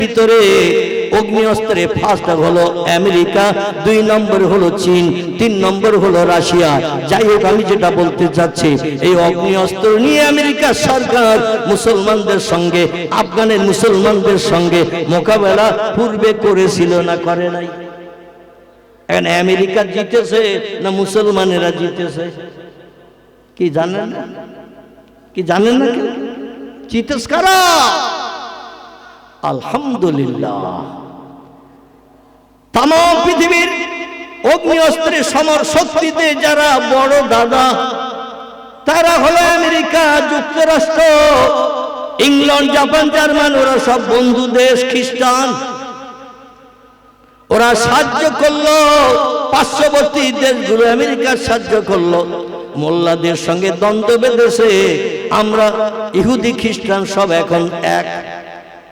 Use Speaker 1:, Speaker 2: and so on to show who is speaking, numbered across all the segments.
Speaker 1: ভিতরে অগ্নি অস্ত্রে ফার্স্ট হলো আমেরিকা, 2 নম্বর হলো চীন, 3 নম্বর হলো রাশিয়া। যাই হোক, আমি যেটা বলতে চাচ্ছি, এই অগ্নি অস্ত্র নিয়ে আমেরিকা সরকার মুসলমানদের সঙ্গে, আফগানের মুসলমানদের সঙ্গে মোকাবেলা পূর্বে করেছিল না করে নাই? এখন আমেরিকা জিতেছে না মুসলমানেরা জিতেছে? কি জানেন না? কি জানেন না? জিতেছে কারা? আলহামদুলিল্লাহ। তাম পৃথিবীর অগ্নি অস্ত্রের সমর শক্তিতে যারা বড় দাদা, তারা হলো আমেরিকা যুক্তরাষ্ট্র, ইংল্যান্ড, জাপান, জার্মান। ওরা সব বন্ধু দেশ, খ্রিস্টান। ওরা সাহায্য করলো, পার্শ্ববর্তী দেশগুলো আমেরিকার সাহায্য করলো। মোল্লাদের সঙ্গে দ্বন্দ্ব বেঁধেছে। আমরা ইহুদি খ্রিস্টান সব এখন এক।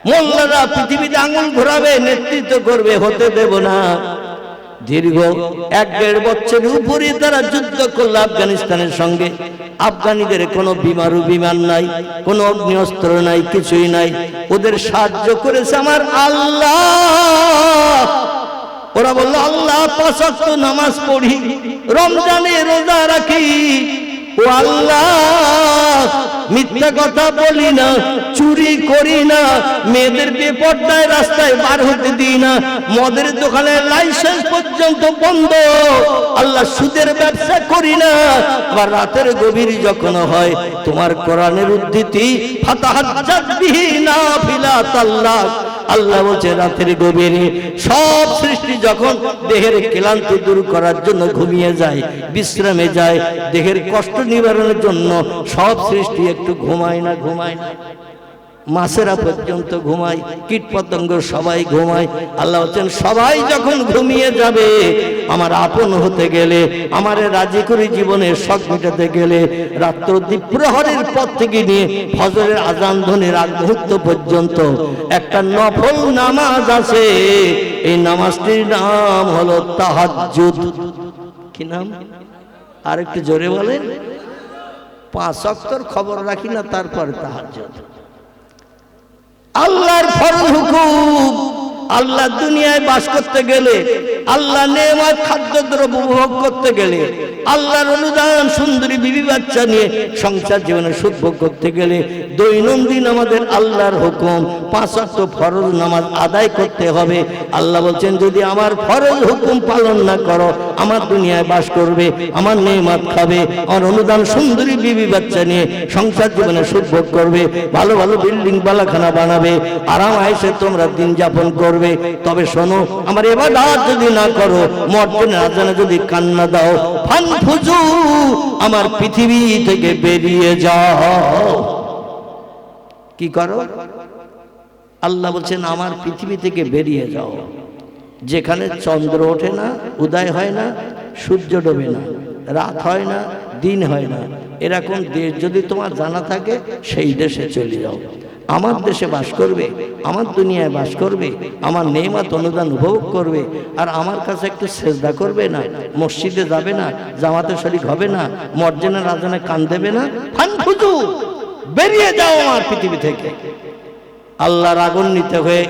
Speaker 1: মোল্লারা পৃথিবীতে আঙুল ঘোরাবে, নেতৃত্ব করবে, হতে দেব না। দীর্ঘ 1-1.5 বছরের উপরে তারা যুদ্ধ করলো আফগানিস্তানের সঙ্গে। আফগানিদের কোনো বিমান নাই, কোনো অগ্নিঅস্ত্র নাই, কিছুই নাই। ওদের সাহায্য করেছে আমার আল্লাহ। ওরা বলল, আল্লাহ 5 ওয়াক্ত নামাজ পড়ি, রমজানে রোজা রাখি, ও আল্লাহ মিথ্যা কথা বলি না, চুরি করি না, মেয়েদের বেপর্দায় রাস্তায় বার হতে দিই না, মদের দোকানে লাইসেন্স পর্যন্ত বন্ধ, আল্লাহ সুদের ব্যবসা করি না। আবার রাতের গভীর যখন হয়, তোমার কোরআনের উদ্ধৃতি, ফাতাহাজ্জাত বিহি নাফিলাতাল্লাহ। আল্লাহ বলছে রাতের গভীরে সব সৃষ্টি যখন দেহের ক্লান্তি দূর করার জন্য ঘুমিয়ে যায়, বিশ্রামে যায়, দেহের কষ্ট নিবারণের জন্য সব সৃষ্টি একটু ঘুমায় না? ঘুমায় না? মাছেরা পর্যন্ত ঘুমায়, কীট পতঙ্গ সবাই ঘুমায়। আল্লাহ বলছেন সবাই যখন ঘুমিয়ে যাবে, আমার আপন হতে গেলে, আমারে রাজি করে জীবনের শখ মেটাতে গেলে, রাত্র দ্বিপ্রহরের পর থেকে নিয়ে ফজরের আজান ধ্বনির আগ মুহূর্ত পর্যন্ত একটা নফল নামাজ আছে। এই নামাজটির নাম হলো তাহাজ্জুদ। কি নাম? আর একটু জোরে বলেন। 5 ওয়াক্তের খবর রাখি না, তারপরে তাহাজ্জুদ। আল্লাহর ফরজ হুকুম। আল্লাহ দুনিয়ায় বাস করতে গেলে, আল্লাহ নেয়ামত খাদ্যদ্রব্য উপভোগ করতে গেলে, আল্লাহর অনুদান সুন্দরী বিবি বাচ্চা নিয়ে সংসার জীবনে সুখ ভোগ করতে গেলে, দৈনন্দিন আমাদের আল্লাহর হুকুম 5 ওয়াক্ত ফরজ নামাজ আদায় করতে হবে। আল্লাহ বলছেন যদি আমার ফরজ হুকুম পালন না করো, আমার দুনিয়ায় বাস করবে, আমার নেয়ামত খাবে, আমার অনুদান সুন্দরী বিবি বাচ্চা নিয়ে সংসার জীবনে সুখ ভোগ করবে, ভালো ভালো বিল্ডিং বালাখানা বানাবে, আরাম আয়েশে তোমরা দিন যাপন করবে। তবে শোনো, আমার ইবাদত যদি না করো, মর্জিনের আজানে যদি কান্না দাও, ফানফুজু, আমার পৃথিবী থেকে বেরিয়ে যাও। কি করো? আল্লাহ বলছেন আমার পৃথিবী থেকে বেরিয়ে যাও। যেখানে চন্দ্র ওঠে না, উদয় হয় না, সূর্য ডোবে না, রাত হয় না, দিন হয় না, এরকম দেশ যদি তোমার জানা থাকে, সেই দেশে চলে যাও। আমার দেশে বাস করবে, আমার দুনিয়ায় বাস করবে, আমার নেয়ামত অনুদান উপভোগ করবে, আর আমার কাছে একটু সেজদা করবে না, মসজিদে যাবে না, জামাতে শরীক হবে না, মর্জিনের আজানে কান দেবে না। ফানফুজু, বেরিয়ে যাও আমার পৃথিবী থেকে। আল্লাহ রাগান্বিত হয়ে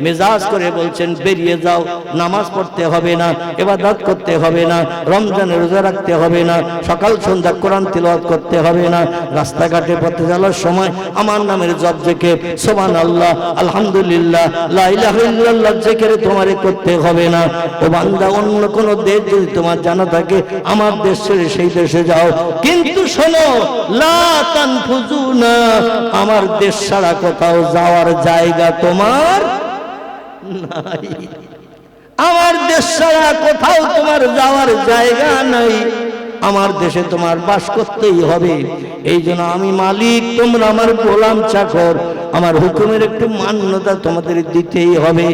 Speaker 1: মেজাজ করে বলছেন বেরিয়ে যাও। নামাজ পড়তে হবে না, ইবাদত করতে হবে না, রমজানের রোজা রাখতে হবে না, সকাল সন্ধ্যা কোরআন তিলাওয়াত করতে হবে না, রাস্তাঘাটে পথে চলার সময় আমার নামের জপ জিকির সুবহানাল্লাহ, আলহামদুলিল্লাহ, লা ইলাহা ইল্লাল্লাহ জিকির তোমারে করতে হবে না। ও বান্দা, অন্য কোন দেশ যদি তোমার জানা থাকে, আমার দেশ ছেড়ে সেই দেশে যাও। কিন্তু শোনো, লা তানফুজুনা, আমার দেশ ছাড়া কোথাও যাওয়ার জায়গা তোমার নাই। আমার দেশ ছাড়া কোথাও তোমার যাওয়ার জায়গা নাই। আমার দেশে তোমার বাস করতেই হবে। এই জন্য আমি মালিক, তোমরা আমার গোলাম চাকর, আমার হুকুমের একটু মান্যতা তোমাদের দিতেই হবে।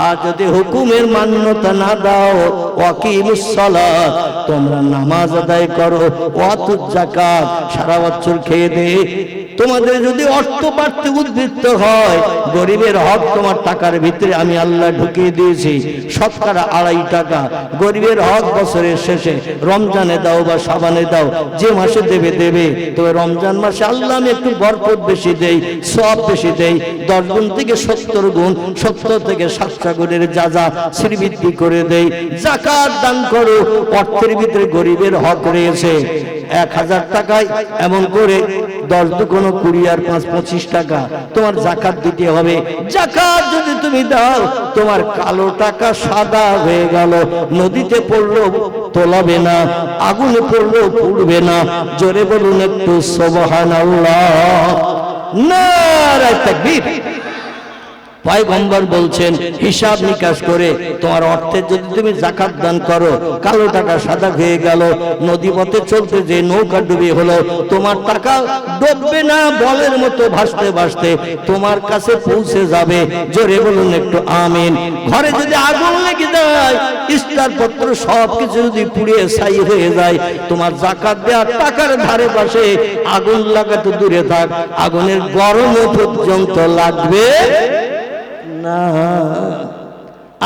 Speaker 1: আর যদি হুকুমের মান্যতা না দাও, ওয়াকিমুস সালাত, তোমরা নামাজ আদায় করো, ওয়াতুজ যাকাত, সারা বছর খেয়ে দে তোমাদের যদি অর্থ বাড়তে উদ্বৃত্ত হয়, গরিবের হক তোমার টাকার ভিতরে আমি আল্লাহ ঢুকিয়ে দিয়েছি, শতকরা 2.5 টাকা গরিবের হক বছরের শেষে রমজানে দাও বা শাবানে দাও, যে মাসে দেবে দেবে। তবে রমজান মাসে আল্লাহ আমি একটু বরকত বেশি দেই, সওয়াব বেশি দেই, 10 গুণ থেকে 70 গুণ, 70 থেকে 700 গুণের যা শ্রীবৃদ্ধি করে দেই। যাকাত দান করো, অর্থের ভিতরে গরিবের হক রয়েছে। 1000 টাকায় এমন করে 10 দুগুণ 20 আর 5 25 টাকা তোমার যাকাত দিতে হবে। যাকাত যদি তুমি দাও, তোমার কালো টাকা সাদা হয়ে গেল, নদীতে পড়লো তোলাবে না, আগুনে পড়লো পুড়বে না। জোরে বলুন একটু সুবহানাল্লাহ, নারায়ে তাকবীর। পয়গম্বর বলছেন হিসাব নিকাশ করে তোমার অর্থের যদি তুমি যাকাত দান করো, কালো টাকা সাদা হয়ে গেল, নদী পথে চলতে যে নৌকা ডুবে হলো, তোমার টাকা ডুববে না, বলের মতো ভাসতে ভাসতে তোমার কাছে পৌঁছে যাবে। জোরে বলুন একটু আমিন। ঘরে যদি আগুন লেগে যায়, ইস্তার পত্র সব কিছু যদি পুড়িয়ে ছাই হয়ে যায়, তোমার যাকাত দেওয়ার টাকার ধারে পাশে আগুন লাগাতে দূরে থাক, আগুনের গরম পর্যন্ত লাগবে না।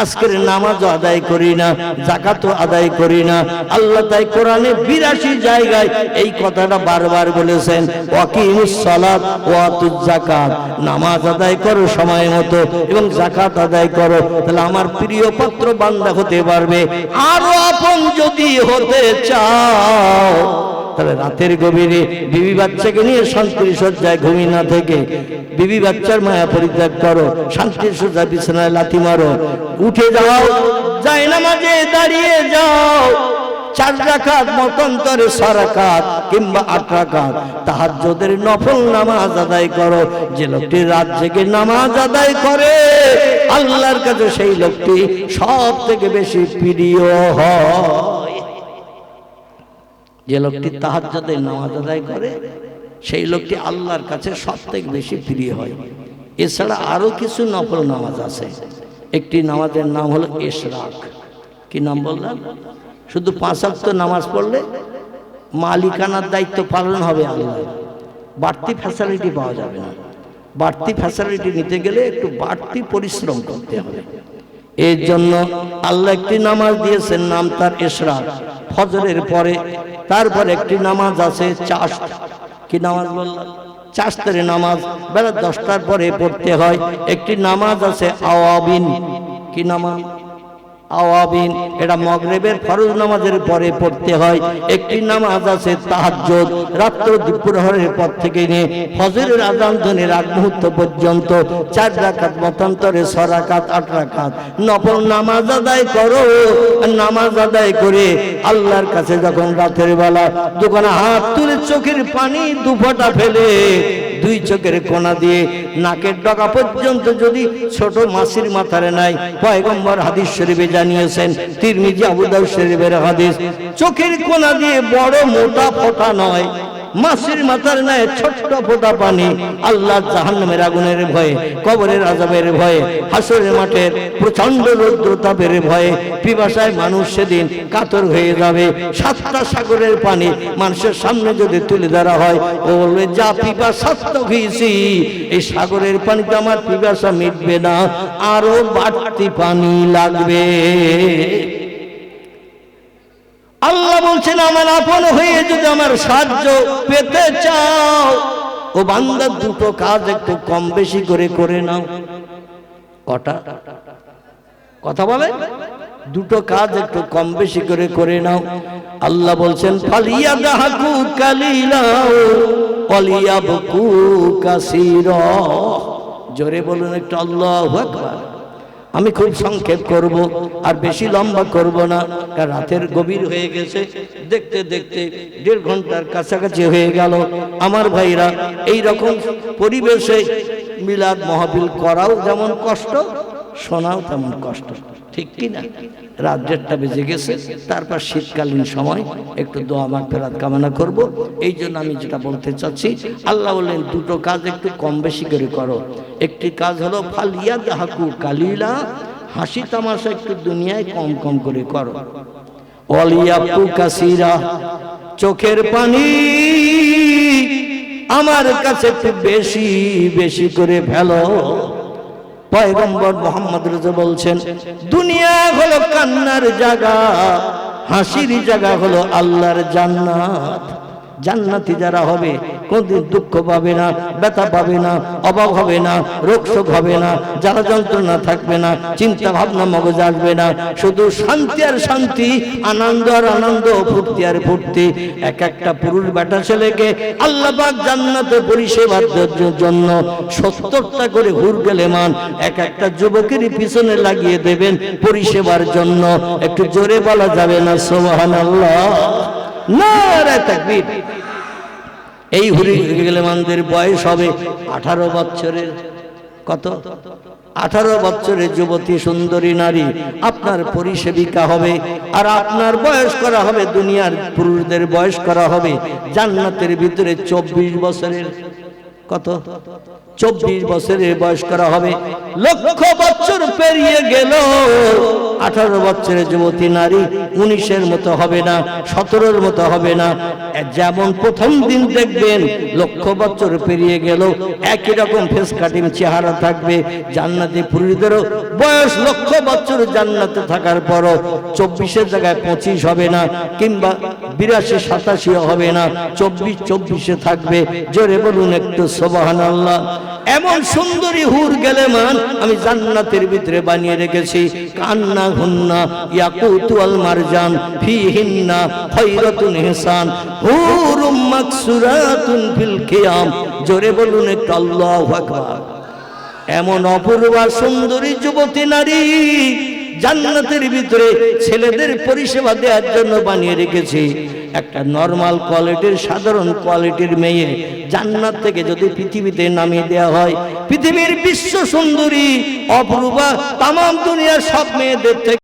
Speaker 1: আজকের নামাজও আদায় করি না, যাকাতও আদায় করি না। আল্লাহ তাই কোরআনে 82 জায়গায় এই কথাটা বারবার বলেছেন, ওয়াকিমুস সালাত ওয়া আতুজ যাকাত, নামাজ আদায় করো সময় মতো এবং যাকাত আদায় করো, তাহলে আমার প্রিয় পাত্র বান্দা হতে পারবে। আরো আপন যদি হতে চাও, তাহলে রাতের গভীরে বিবি বাচ্চাকে নিয়ে শান্তির শয্যায় ঘুমিয়ে না থেকে বিবি বাচ্চার মায়া পরিত্যাগ করো, শান্তির শয্যায় বিছানায় লাথি মারো, উঠে যাও, জায়নামাজে দাঁড়িয়ে যাও, 4 রাকাত মতান্তরে 6 রাকাত কিংবা 8 রাকাত তাহাজ্জুদের নফল নামাজ আদায় করো। যে লোকটি রাত জেগে নামাজ আদায় করে, আল্লাহর কাছে সেই লোকটি সব থেকে বেশি প্রিয় হয়। যে লোকটি তাহাজ্জুদের নামাজ আদায় করে, সেই লোকটি আল্লাহর কাছে সবথেকে বেশি প্রিয় হয়। এছাড়া আরো কিছু নফল নামাজ আছে। একটি নামাজের নাম হলো ইশরাক। কি নাম বললাম? শুধু 5 ওয়াক্ত নামাজ পড়লে মালিকানার দায়িত্ব পালন হবে আল্লাহ, বাড়তি ফ্যাসিলিটি পাওয়া যাবে না। বাড়তি ফ্যাসিলিটি নিতে গেলে একটু বাড়তি পরিশ্রম করতে হবে। এর জন্য আল্লাহ একটি নামাজ দিয়েছেন, নাম তার ইশরাক। ফজরের পরে তারপর একটি নামাজ আছে চাশ। কি নামাজ বললাম? চাশতের নামাজ বেলা 10টার পরে পড়তে হয়। একটি নামাজ আছে আওয়াবিন। কি নামাজ? আওয়াবিন, এটা মাগরিবের ফরজ নামাজের পরে পড়তে হয়। একটি নামাজ আছে তাহাজ্জুদ, রাত্র দুপুরের পর থেকে নিয়ে ফজরের আযান ধ্বনির আগ মুহূর্ত পর্যন্ত 4 রাকাত মতান্তরে 6 রাকাত 8 রাকাত নফল নামাজ আদায় করো। নামাজ আদায় করে আল্লাহর কাছে যখন রাতের বেলা দুখানা হাত তুলে চোখের পানি দুফোঁটা ফেলে 2 চোখের কোনা দিয়ে নাকের ডগা পর্যন্ত যদি ছোট মাছির মাথারে নাই, পয়গম্বর হাদিস শরীফে জানিয়েছেন, তিরমিজি আবু দাউদ শরীফের হাদিস, চোখের কোনা দিয়ে বড় মোটা ফোঁটা নয়, মাছির মাথার ন্যায় ছোট্ট ফোঁটা পানি আল্লাহ জাহান্নামের আগুনের ভয়ে, কবরের আযাবের ভয়ে, হাসরের মাঠের প্রচন্ড রৌদ্রতাপের ভয়ে পিপাসায় মানুষ সেদিন কাতর হয়ে যাবে। 7টা সাগরের পানি মানুষের সামনে যদি তুলে ধরা হয়, ও বলবে যা পিপাসার্থ হয়েছি, এই সাগরের পানিতে আমার পিপাসা মিটবে না, আরো বাড়তি পানি লাগবে। আল্লাহ বলছেন, আমার আপন হয়ে যদি আমার সাহায্য পেতে চাও, ও বান্দা 2টো কাজ একটু কম বেশি করে নাও। কটা কথা বলে? 2টো কাজ একটু কম বেশি করে নাও। আল্লাহ বলছেন, ফালিয়াদহাকু কালিলা ওয়ালিয়াবকু কাসীরা। জোরে বলুন একটু আল্লাহু আকবার। আমি খুব সংক্ষেপ করব, আর বেশি লম্বা করব না, কারণ রাতের গভীর হয়ে গেছে। দেখতে দেখতে 1.5 ঘন্টার কাছাকাছি হয়ে গেল। আমার ভাইরা, এই রকম পরিবেশে মিলাদ মাহফিল করাও যেমন কষ্ট, শোনাও তেমন কষ্ট, ঠিক কি না? রাত 1:30 বেজে গেছে। তারপর শীতকালীন সময় একটু দোয়া মাগফিরাত কামনা করব। এই জন্য আমি যেটা বলতে চাচ্ছি, আল্লাহ বললেন 2টো কাজ একটু কম বেশি করে করো। একটি কাজ হলো ফালিয়াদহাকু কালিলা, হাসি তামাশা একটু দুনিয়ায় কম কম করে করো। ওয়ালিয়াবকু কাসীরা, চোখের পানি আমার কাছে একটু বেশি বেশি করে ফেলো। পয়গম্বর মুহাম্মদ রাসূল বলছেন, দুনিয়া হলো কান্নার জায়গা, হাসির জায়গা হলো আল্লাহর জান্নাত। জান্নাতি যারা হবে কোনদিন দুঃখ পাবে না, ব্যথা পাবে না, অভাব হবে না, রোগ শোক হবে না, জ্বালা যন্ত্রণা থাকবে না, চিন্তা ভাবনা মগজে আসবে না, শুধু শান্তি আর শান্তি, আনন্দ আর আনন্দ, ফুর্তি আর ফুর্তি। এক একটা পুরুষ বেটা ছেলেকে আল্লাহ পাক জান্নাতে পরিষেবার জন্য 70টা করে হুর গেলেমান এক একটা যুবকেরই পিছনে লাগিয়ে দেবেন পরিষেবার জন্য। একটু জোরে বলা যাবে না সুবহানাল্লাহ? নারে তাকবীর। এই হুরি গেলেমানদের বয়স হবে 18 বছরের। কত? 18 বছরের যুবতী সুন্দরী নারী আপনার পরিসেবিকা হবে, আর আপনার বয়স করা হবে, দুনিয়ার পুরুষদের বয়স করা হবে জান্নাতের ভিতরে 24 বছরের। কত? 24 বছরের বয়স করা হবে। লক্ষ বছর পেরিয়ে গেল, 18 বছরের যুবতী নারী 19-এর মতো হবে না, 17-এর মতো হবে না। যেমন প্রথম দিন দেখবেন, লক্ষ বছর পেরিয়ে গেল একই রকম ফেস কাটিং চেহারা থাকবে। জান্নাতি পুরুষদেরও বয়স লক্ষ বছর জান্নাতে থাকার পরও 24-এর জায়গায় 25 হবে না, কিংবা 82-87 হবে না, 24-24-এ থাকবে। জোরে বলুন একটু সুবহানাল্লাহ। এমন সুন্দরী হুর গেলেমান আমি জান্নাতের ভিতরে বানিয়ে রেখেছি। কান্না হুন্না ইয়াকুত ওয়াল মারজান ফিহিন্না খায়রাতুন ইহসান হুরুম মাকসুরাতুন ফিল খিয়াম। জোরে বলুন একটু আল্লাহু আকবার। এমন অপূর্ব সুন্দরী যুবতী নারী জান্নাতের ভিতরে ছেলেদের পরিষেবা দেওয়ার জন্য বানিয়ে রেখেছি। একটা নরমাল কোয়ালিটির, সাধারণ কোয়ালিটির মেয়ে জান্নাত থেকে যদি পৃথিবীতে নামিয়ে দেওয়া হয়, পৃথিবীর বিশ্ব সুন্দরী অপরূপা তামাম দুনিয়ার সব মেয়েদের থেকে